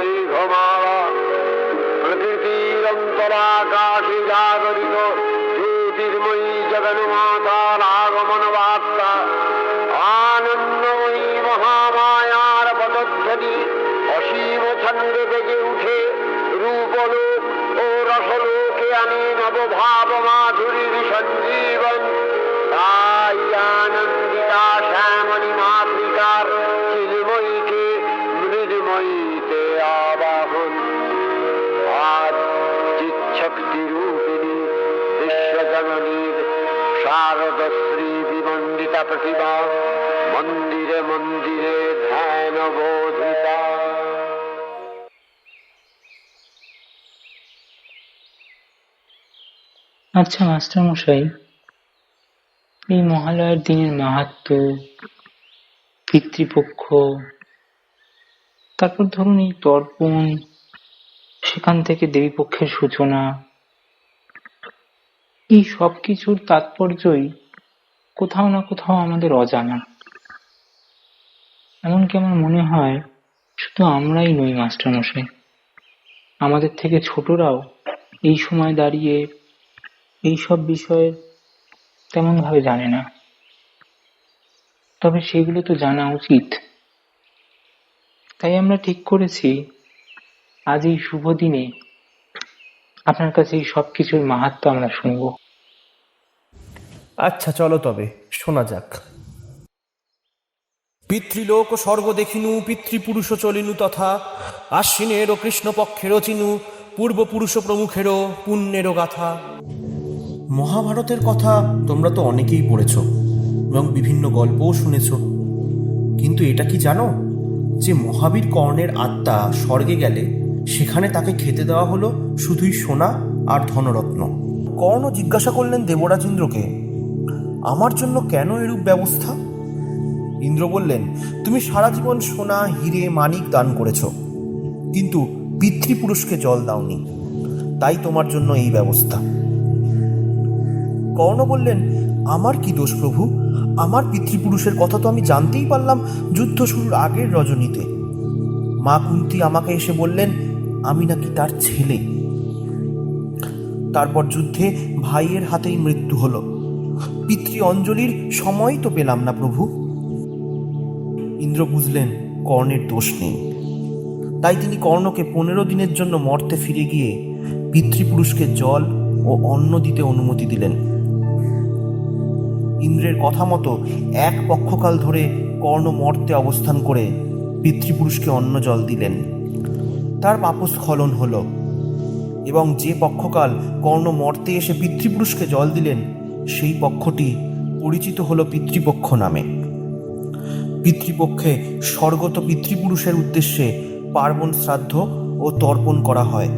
মেঘমালা প্রকৃতির অন্তরাকাশে জাগরিত জ্যোতির্ময়ী জগন্মাতার আগমন বার্তা, আনন্দময়ী মহামায়ার পদধ্বনি অসীম ছন্দে বেজে উঠে রূপলোক ও রসলোকে আনে নবভাব মাধুরীর সঞ্জীবন। তাই আনন্দিতা শ্যামণী মাতৃকার চিন্ময়ীকে মৃন্ময়ীতে আবাহন। আজ চিৎশক্তি রূপিণী বিশ্বজননীর শারদশ্রী বিমণ্ডিতা প্রতিভা মন্দিরে মন্দিরে ধ্যান বোধিতা। আচ্ছা মাস্টার মশাই, এই মহালয়ার দিনের মাহাত্ম্য, পিতৃপক্ষ, তারপর ধরুন এই তর্পণ, সেখান থেকে দেবীপক্ষের সূচনা, এই সব কিছুর তাৎপর্যই কোথাও না কোথাও আমাদের অজানা। এমনকি আমার মনে হয় শুধু আমরাই নই মাস্টার মশাই, আমাদের থেকে ছোটরাও এই সময় দাঁড়িয়ে এই সব বিষয়ে তেমন ভাবে জানে না। তবে সেগুলো তো জানা উচিত। তাই আমরা ঠিক করেছি আজ এই শুভ দিনে আপনার কাছে এই সব কিছুর মাহাত্ম্য আমরা শুনবো। আচ্ছা চলো তবে শোনা যাক। পিতৃলোক স্বর্গ দেখিনু, পিতৃপুরুষ চলিনু তথা, আশ্বিনেরও কৃষ্ণপক্ষেরও চিনু, পূর্বপুরুষ প্রমুখেরও পুণ্যেরও গাথা। মহাভারতের কথা তোমরা তো অনেকেই পড়েছ এবং বিভিন্ন গল্পও শুনেছ, কিন্তু এটা কি জানো যে মহাবীর কর্ণের আত্মা স্বর্গে গেলে সেখানে তাকে খেতে দেওয়া হলো শুধুই সোনা আর ধনরত্ন। কর্ণ জিজ্ঞাসা করলেন দেবরাজ ইন্দ্রকে, আমার জন্য কেন এরূপ ব্যবস্থা? ইন্দ্র বললেন, তুমি সারা জীবন সোনা হিরে মানিক দান করেছ, কিন্তু পিতৃপুরুষকে জল দাওনি, তাই তোমার জন্য এই ব্যবস্থা। কর্ণ বললেন, আমার কি দোষ প্রভু? আমার পিতৃপুরুষের কথা তো আমি জানতেই পারলাম যুদ্ধ শুরুর আগের রজনীতে। মা কুন্তী আমাকে এসে বললেন আমি নাকি তার ছেলে। তারপর যুদ্ধে ভাইয়ের হাতেই মৃত্যু হলো। পিতৃ অঞ্জলির সময় তো পেলাম না প্রভু। ইন্দ্র বুঝলেন কর্ণের দোষ নেই, তাই তিনি কর্ণকে 15 দিনের জন্য মর্তে ফিরে গিয়ে পিতৃপুরুষকে জল ও অন্ন দিতে অনুমতি দিলেন। ইন্দ্রের কথা মতো এক পক্ষকাল ধরে কর্ণ মর্তে অবস্থান করে পিতৃপুরুষকে অন্ন জল দিলেন। তার পাপস্খলন হল এবং যে পক্ষকাল কর্ণ মর্তে এসে পিতৃপুরুষকে জল দিলেন সেই পক্ষটি পরিচিত হল পিতৃপক্ষ নামে। পিতৃপক্ষে স্বর্গত পিতৃপুরুষের উদ্দেশ্যে পার্বণ শ্রাদ্ধ ও তর্পণ করা হয়।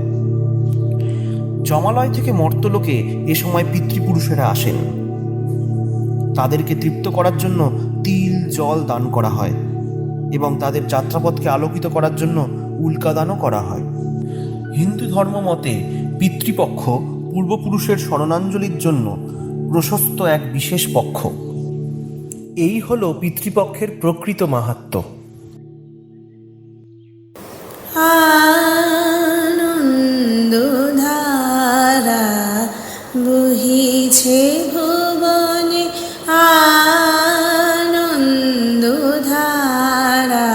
যমালয় থেকে মর্তলোকে এ সময় পিতৃপুরুষেরা আসেন। তাদেরকে তৃপ্ত করার জন্য তিল জল দান করা হয় এবং তাদের যাত্রাপথকে আলোকিত করার জন্য উল্কাদানও করা হয়। হিন্দু ধর্ম মতে পিতৃপক্ষ পূর্বপুরুষের স্মরণাঞ্জলির জন্য প্রশস্ত এক বিশেষ পক্ষ। এই হল পিতৃপক্ষের প্রকৃত মাহাত্ম্য। আনন্দধারা বহিছে ভুবনে, আনন্দধারা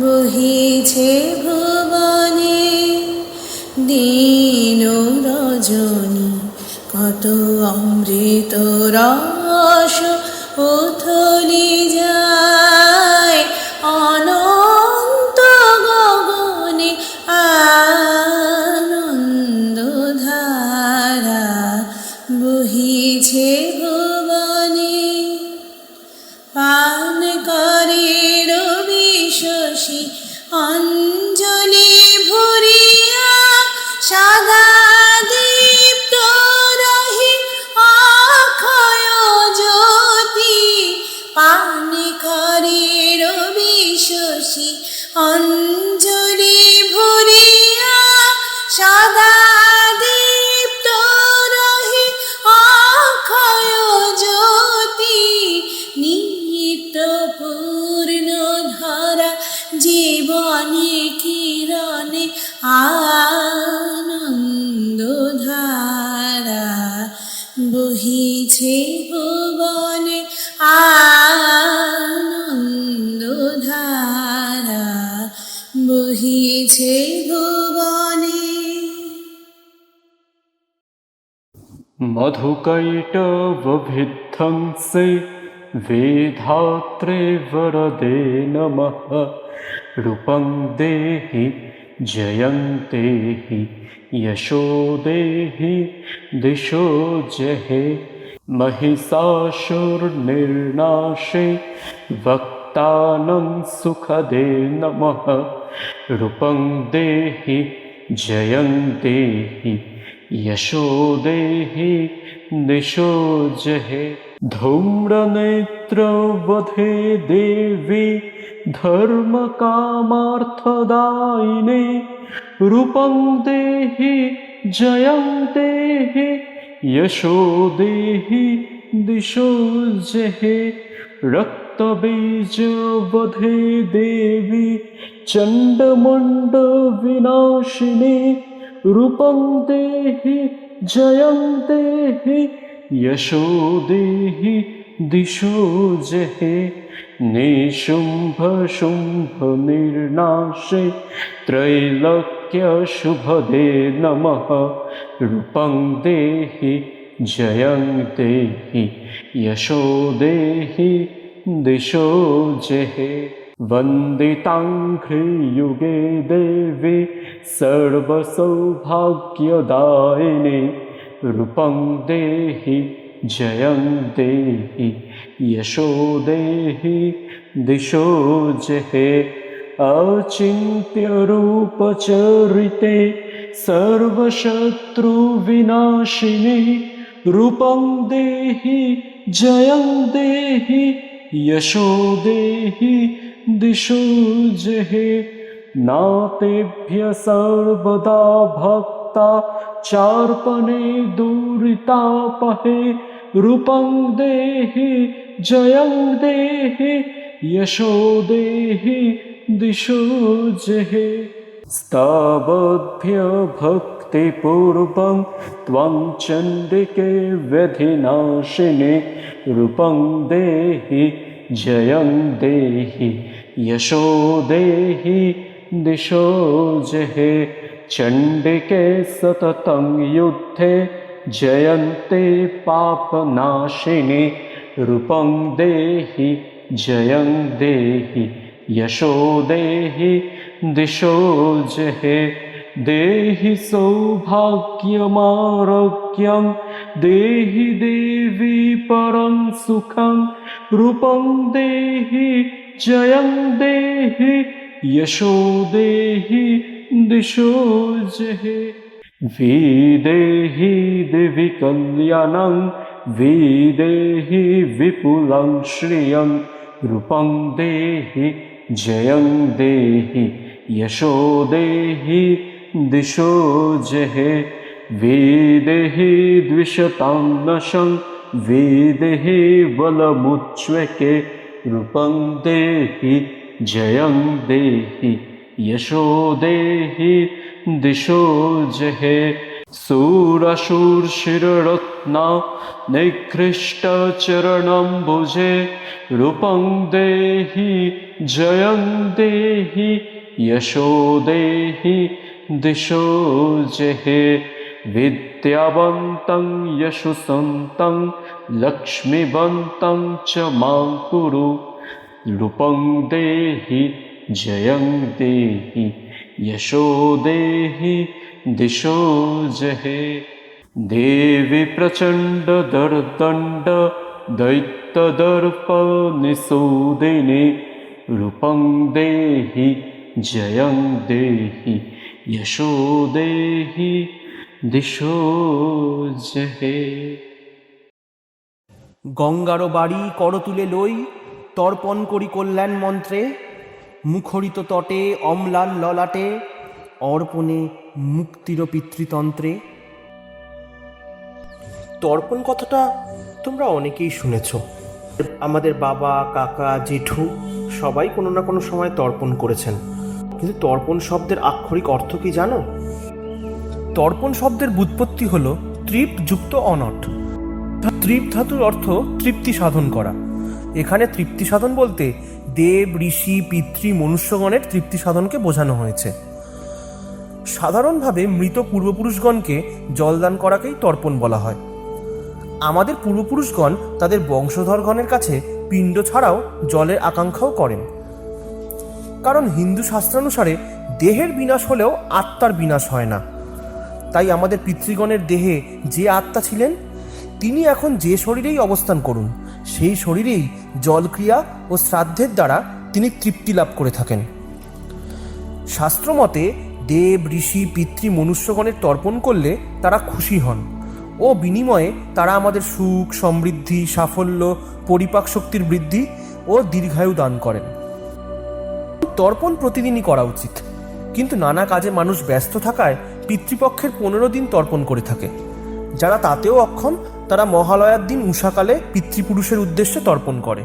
বহিছে ভুবনে, দিন রজনী কত অমৃত রস উথলি যায় অনন্ত গগনে, আনন্দধারা বহিছে ভুবনে। পান করে রবি শশী অঞ্জলি ভরিয়া, সাদা দীপ্ত রহি অক্ষয় জ্যোতি। পান করে রবি শশী অঞ্জলি ভরিয়া, সাদা দীপ্ত রহি অক্ষয় ধারা বহিছে ভুবনে আনন্দ ধারা বহিছে ভুবনে। मधुकैटवभिध्वंसे वेधात्रे वरदे नमः। रूपं देहि जयं देहि यशो देहि दिशो जहे। महिषासुरनिर्नाशे वक्तानं सुखदे नमः। रूपं देहि जयं देहि यशो देहि दिशो जहे। धूम्रनेत्रवधे देवी धर्मकामार्थदायिने। रूपं देहि जयं देहि यशो देहि दिशो जहे। रक्तबीजवधे देवी चण्डमुण्डविनाशिनी। रूपं देहि जयं देहि यशो देहि दिशो जहे। निशुम्भशुम्भनिर्नाशे त्रैलोक्यशुभदे नमः। रूपं देहि जयं देहि यशो देहि दिशो जहे। वन्दिताङ्घ्रियुगे देवी सर्वसौभाग्यदायिनी। रूपं देहि जयं देहि यशो देहि दिशो जहे। अचिन्त्यरूपचरिते सर्वशत्रुविनाशिनी। रूपं देहि जयं देहि यशो देहि दिशो जहे। नातेभ्य सर्वदा भक्ता चार्पणे दुरितापहे। रूपं देहि जयं देहि यशो देहि दिशो जहे। स्तवद्भ्य भक्तिपूर्वं त्वं चण्डिके व्यधिनाशिने। रूपं देहि जयं देहि यशो देहि दिशो जहे। चण्डिके सततं युद्धे जयन्ते पापनाशिनी। रूपं देहि जयं देहि यशो देहि दिशो जहे। देहि सौभाग्यमारोग्यं देहि देवी परं सुखं। रूपं देहि जयं देहि यशो देहि दिशो जहे। विदेहि देवि कल्याणं विदेहि विपुलं श्रियं। रूपं देहि जयं देहि यशो देहि दिशो जहे। विदेहि द्विषतां नशं विदेहि बलमुच्चके। रूपं देहि जयं देहि यशो देहि दिशो जहे। शूरशूरशिररत्ना निकृष्टचरणम्बुजे। रूपं देहि जयं देहि यशो देहि दिशो जहे। विद्यावन्तं यशोसन्तं लक्ष्मीवन्तं च मां कुरु। रूपं देहि जयं देहि यशो देहि दिशो जहे। देवी प्रचण्ड दर्दण्ड दैत्यदर्पनिषूदिनी। रूपं देहि जयं देहि यशो देहि दिशो जहे। গঙ্গারও বাড়ি করতুলে লই তর্পণ করি কল্যাণ মন্ত্রে। মুখরিত তটে অম্লান ললাটে অর্পণে মুক্তির পিতৃতন্ত্রে। তর্পণ কথাটা তোমরা অনেকেই শুনেছ। আমাদের বাবা কাকা জেঠু সবাই কোনো না কোনো সময় তর্পণ করেছেন। কিন্তু তর্পণ শব্দের আক্ষরিক অর্থ কি জানো? তর্পণ শব্দের ব্যুৎপত্তি হলো তৃপ্ত যুক্ত অনট। তৃপ ধাতুর অর্থ তৃপ্তি সাধন করা। এখানে তৃপ্তি সাধন বলতে দেব, ঋষি, পিতৃ, মনুষ্যগণের তৃপ্তি সাধনকে বোঝানো হয়েছে। সাধারণভাবে মৃত পূর্বপুরুষগণকে জলদান করাকেই তর্পণ বলা হয়। আমাদের পূর্বপুরুষগণ তাদের বংশধরগণের কাছে পিণ্ড ছাড়াও জলের আকাঙ্ক্ষাও করেন, কারণ হিন্দু শাস্ত্রানুসারে দেহের বিনাশ হলেও আত্মার বিনাশ হয় না। তাই আমাদের পিতৃগণের দেহে যে আত্মা ছিলেন, তিনি এখন যে শরীরেই অবস্থান করুন, সেই শরীরেই জলক্রিয়া ও শ্রাদ্ধের দ্বারা তিনি তৃপ্তি লাভ করে থাকেন। শাস্ত্রমতে দেব, ঋষি, পিতৃ, মনুষ্যগণের তর্পণ করলে তারা খুশি হন ও বিনিময়ে তারা আমাদের সুখ, সমৃদ্ধি, সাফল্য, পরিপাক শক্তির বৃদ্ধি ও দীর্ঘায়ু দান করেন। তর্পণ প্রতিদিনই করা উচিত, কিন্তু নানা কাজে মানুষ ব্যস্ত থাকায় পিতৃপক্ষের 15 দিন তর্পণ করে থাকে। যারা তাতেও অক্ষম, তারা মহালয়ার দিন উষাকালে পিতৃপুরুষের উদ্দেশ্যে তর্পণ করে।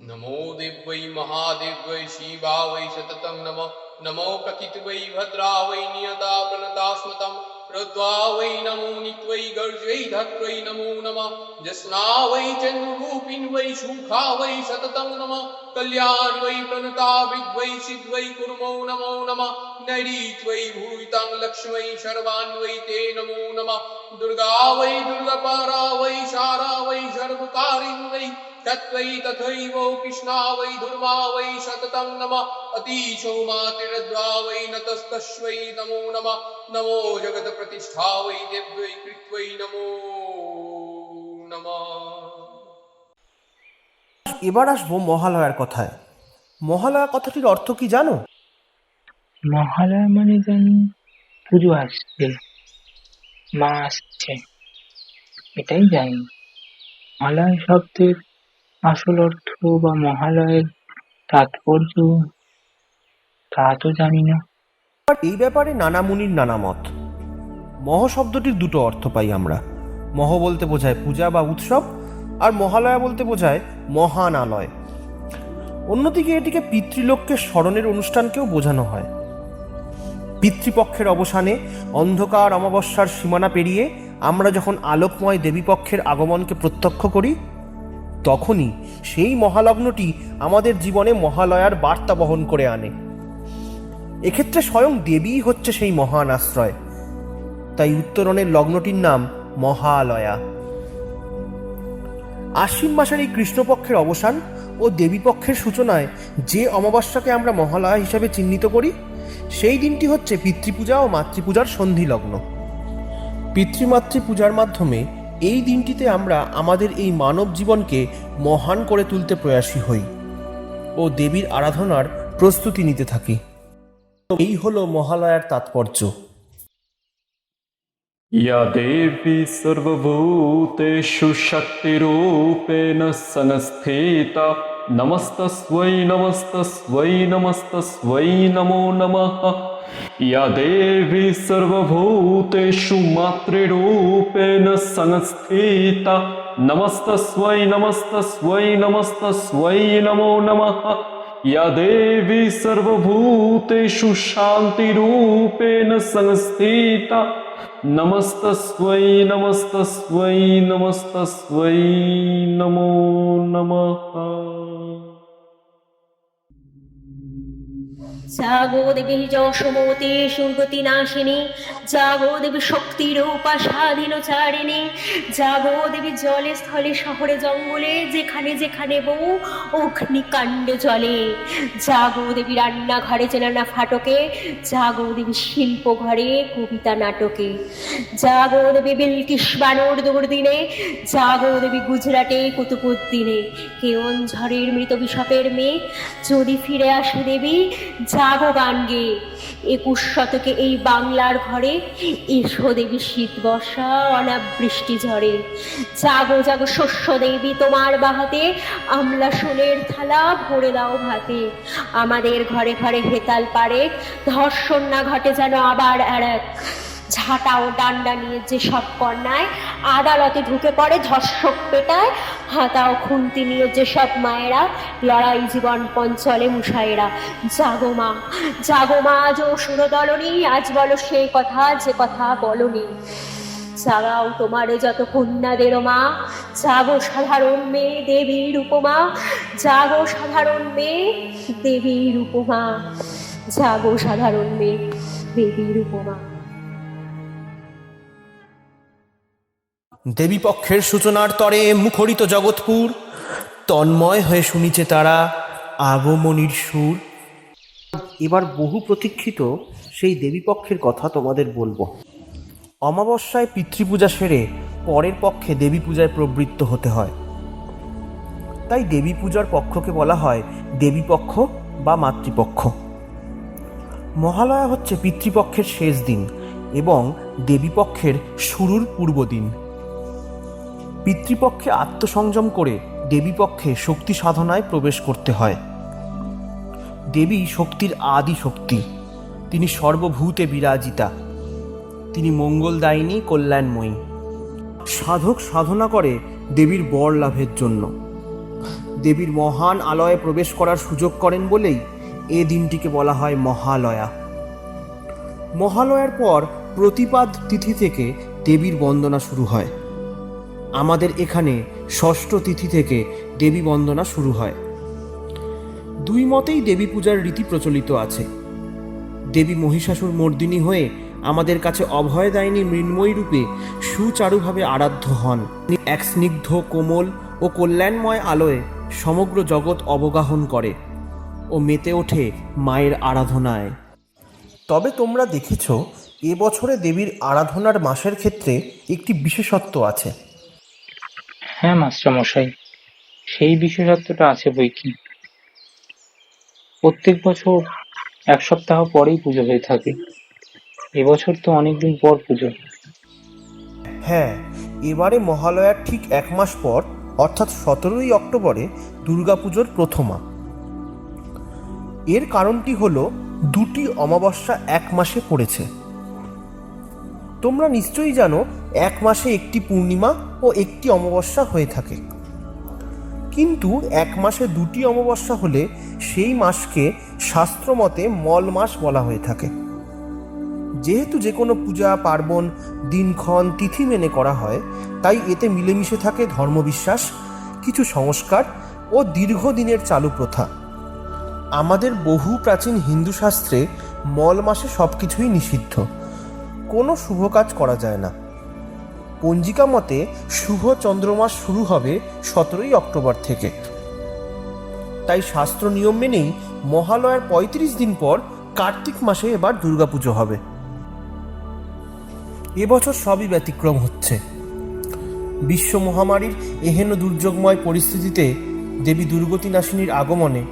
नमो दिव्यै महादिव्यै शिवा वै सततं नमः। नमो कथित वै भद्रा वै नियता प्रणता स्मतं। रुद्वा वै नमो नित्वै गर्जै धत्वै नमो नमः। जस्ना वै चन्द्ररूपिन् वै शुखा वै सततं नमः। कल्याण वै प्रणता विद्वै सिद्वै कुर्मो नमो नमः। नैरीत्वै भूयितां लक्ष्मै शर्वान् वै ते नमो नमः। दुर्गा वै दुर्गापारा वै शारा वै सर्वकारिन् वै तत्वै तथैव कृष्णा वै धुर्मा वै सततं नमः। अतीशो मातृद्वा वै नतस्तस्मै नमो नमः। नमो जगत्प्रतिष्ठा वै देव्यै कृत्वै नमो नमः। এবার আসবো মহালয়ার কথায়। মহালয়া কথাটির অর্থ কি জানো? মহালয়া মানে জানি পুজো আসছে, মা আসছে, এটাই জানি। মহালয়া শব্দের আসল অর্থ বা মহালয়ের তাৎপর্য তা তো জানি না। আর এই ব্যাপারে নানা মুনির নানা মত। মহ শব্দটির দুটো অর্থ পাই আমরা। মহ বলতে বোঝায় পূজা বা উৎসব, আর মহালয়া বলতে বোঝায় মহান আলয়। অন্যদিকে এটিকে পিতৃলোককে স্মরণের অনুষ্ঠানকেও বোঝানো হয়। পিতৃপক্ষের অবসানে অন্ধকার অমাবস্যার সীমানা পেরিয়ে আমরা যখন আলোকময় দেবীপক্ষের আগমনকে প্রত্যক্ষ করি, তখনই সেই মহালগ্নটি আমাদের জীবনে মহালয়ার বার্তা বহন করে আনে। এক্ষেত্রে স্বয়ং দেবীই হচ্ছে সেই মহান আশ্রয়। তাই উত্তরণের লগ্নটির নাম মহালয়া। আশ্বিন মাসের এই কৃষ্ণপক্ষের অবসান ও দেবীপক্ষের সূচনায় যে অমাবস্যাকে আমরা মহালয়া হিসাবে চিহ্নিত করি, সেই দিনটি হচ্ছে পিতৃপূজা ও মাতৃপূজার সন্ধি লগ্ন। পিতৃমাতৃ পূজার মাধ্যমে এই দিনটিতে আমরা আমাদের এই মানব জীবনকে মহান করে তুলতে প্রয়াসী হই ও দেবীর আরাধনার প্রস্তুতি নিতে থাকি। এই হলো মহালয়ার তাৎপর্য। या देवी सर्वभूतेषु शक्तिरूपेण संस्थिता नमस्तस्मै नमस्तस्मै नमस्तस्मै नमो नमः। या देवी सर्वभूतेषु मातृरूपेण संस्थिता नमस्तस्मै नमस्तस्मै नमस्तस्मै नमो नमः। या देवी सर्वभूतेषु शान्तिरूपेण संस्थिता नमस्तस्मै नमस्तस्मै नमस्तस्मै नमो नमः। जागो देवी যশোমতি সুগতি নাশিনী, জাগো দেবী শক্তিরূপা স্বাধীনচারিণী, জাগো দেবী জলে স্থলে শহরে জঙ্গলে যেখানে যেখানে বহু অগ্নিকাণ্ড জলে, জাগো দেবী রান্নাঘরে চেনানা ফাটকে, জাগো দেবী শিল্প ঘরে কবিতা নাটকে, জাগো দেবী বিলকিস বানর দুর্দিনে, জাগো দেবী গুজরাটে কুতুবুদ্দিনে, কেওনঝড়ের মৃত বিশপের মেয়ে যদি ফিরে আসে দেবী, জাগো গান গে 21 শতকে এই বাংলার ঘরে, এসো দেবী শীত বর্ষা অনাবৃষ্টি ঝড়ে, জাগো জাগো শস্য দেবী তোমার বাহাতে, আমলা সোনের থালা ভরে দাও ভাতে, আমাদের ঘরে ঘরে হেতাল পারে, ধর্ষণ না ঘটে যেন আবার আর এক, ঝাঁটা ও ডান্ডা নিয়ে যেসব কন্যায় আদালতে ঢুকে পড়ে ধর্ষক পেটায়, হাতা ও খুন্তি নিয়ে যেসব মায়েরা লড়াই জীবন পঞ্চলে মুসাইরা। জাগো মা, জাগো মা, আজ সুরদলনী, আজ বলো সেই কথা যে কথা বলনি। জাগাও তোমারে যত কন্যাদেরও মা, জাগো সাধারণ মেয়ে দেবীর উপমা, জাগো সাধারণ মেয়ে দেবীর উপমা, জাগো সাধারণ মেয়ে দেবীর উপমা। দেবীপক্ষের সূচনার তরে মুখরিত জগৎপুর, তন্ময় হয়ে শুনিছে তারা আগমনীর সুর। এবার বহু প্রতীক্ষিত সেই দেবীপক্ষের কথা তোমাদের বলবো। অমাবস্যায় পিতৃপূজা সেরে পরের পক্ষে দেবী পূজায় প্রবৃত্ত হতে হয়। তাই দেবী পূজার পক্ষকে বলা হয় দেবীপক্ষ বা মাতৃপক্ষ। মহালয়া হচ্ছে পিতৃপক্ষের শেষ দিন এবং দেবীপক্ষের শুরুর পূর্ব দিন। পিতৃপক্ষে আত্মসংযম করে দেবীপক্ষে শক্তি সাধনায় প্রবেশ করতে হয়। দেবী শক্তির আদি শক্তি, তিনি সর্বভূতে বিরাজিতা, তিনি মঙ্গলদায়িনী, কল্যাণময়ী। সাধক সাধনা করে দেবীর বর লাভের জন্য। দেবীর মহান আলয়ে প্রবেশ করার সুযোগ করেন বলেই এ দিনটিকে বলা হয় মহালয়া। মহালয়ার পর প্রতিপাদ তিথি থেকে দেবীর বন্দনা শুরু হয়। আমাদের এখানে ষষ্ঠ তিথি থেকে দেবী বন্দনা শুরু হয়। দুই মতেই দেবী পূজার রীতি প্রচলিত আছে। দেবী মহিষাসুর মর্দিনী হয়ে আমাদের কাছে অভয়দায়িনী মৃন্ময়ী রূপে সুচারুভাবে আরাধ্য হন। এক স্নিগ্ধ, কোমল ও কল্যাণময় আলোয় সমগ্র জগৎ অবগাহন করে ও মেতে ওঠে মায়ের আরাধনায়। তবে তোমরা দেখেছ, এবছরে দেবীর আরাধনার মাসের ক্ষেত্রে একটি বিশেষত্ব আছে। হ্যাঁ মাস্টারমশাই, সেই বিশেষত্বটা আছে বই কি। প্রত্যেক বছর এক সপ্তাহ পরেই পুজো হয়ে থাকে, এবছর তো অনেকদিন পর পুজো। হ্যাঁ, এবারে মহালয়ার ঠিক এক মাস পর অর্থাৎ 17ই অক্টোবরে দুর্গাপুজোর প্রথমা। এর কারণটি হলো দুটি অমাবস্যা এক মাসে পড়েছে। তোমরা নিশ্চয়ই জানো এক মাসে একটি পূর্ণিমা ও একটি অমাবস্যা হয়ে থাকে, কিন্তু এক মাসে দুটি অমাবস্যা হলে সেই মাসকে শাস্ত্রমতে মল মাস বলা হয়ে থাকে। যেহেতু যে কোনো পূজা পার্বণ দিনক্ষণ তিথি মেনে করা হয়, তাই এতে মিলেমিশে থাকে ধর্মবিশ্বাস, কিছু সংস্কার ও দীর্ঘদিনের চালু প্রথা। আমাদের বহু প্রাচীন হিন্দু শাস্ত্রে মল মাসে সব কিছুই নিষিদ্ধ, কোনো শুভ কাজ করা যায় না। পঞ্জিকা মতে শুভ চন্দ্রমাস শুরু হবে 17ই অক্টোবর থেকে। তাই শাস্ত্র নিয়ম মেনেই মহালয়ার 35 দিন পর কার্তিক মাসে এবার দুর্গাপুজো হবে। এবছর সবই ব্যতিক্রম হচ্ছে। বিশ্ব মহামারীর এহেন দুর্যোগময় পরিস্থিতিতে দেবী দুর্গতি নাশিনীর আগমনে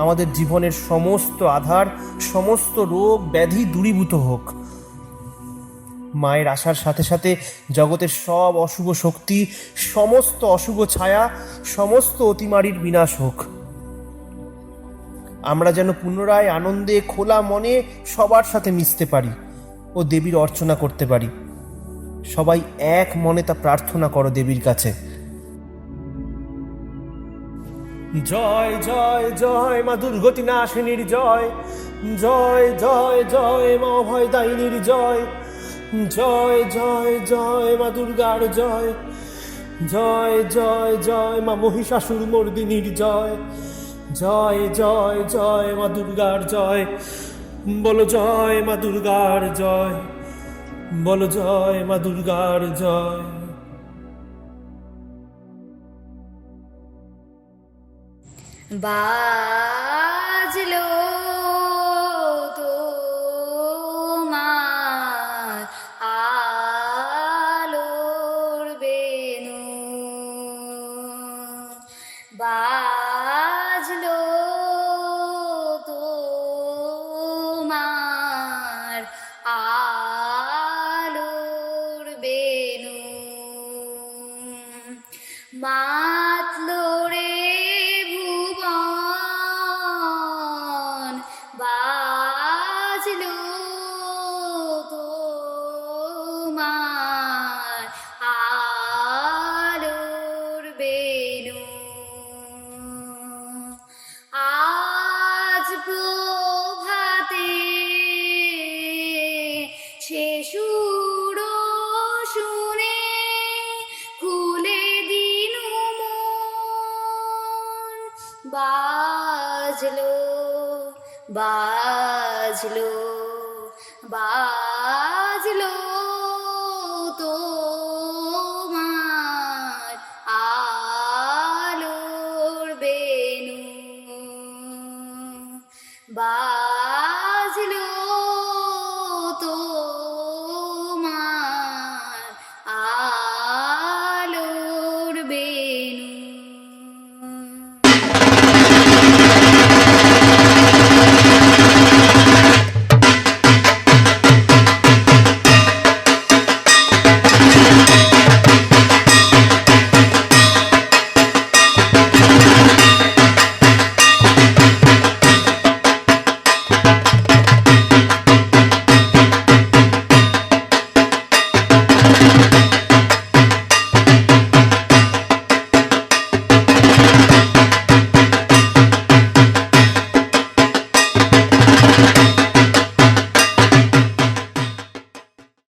আমাদের জীবনের সমস্ত আধার, সমস্ত রোগ ব্যাধি দূরীভূত হোক। মায়ের আসার সাথে সাথে জগতের সব অশুভ শক্তি, সমস্ত অশুভ ছায়া, সমস্ত অতিমারীর বিনাশ হোক। আমরা যেন পুনরায় আনন্দে খোলা মনে সবার সাথে মিশতে পারি ও দেবীর অর্চনা করতে পারি। সবাই এক মনে তা প্রার্থনা করো দেবীর কাছে। জয় জয় জয় মা দুর্গতি নাশিনীর জয়, জয় জয় জয় মা অভয়দায়িনীর জয়, জয় জয় জয় মা দুর্গার জয়, জয় জয় জয় মা মহিষাসুর মর্দিনীর জয়, জয় জয় জয় মা দুর্গার জয়। বলো জয় মা দুর্গার জয়, বলো জয় মা দুর্গার জয়। বাজলো তোমার আলোর বেনু, বাজলো তোমার আলোর বেনু, মাতলো রে ভুবন, বাজলো বাজলো বাজলো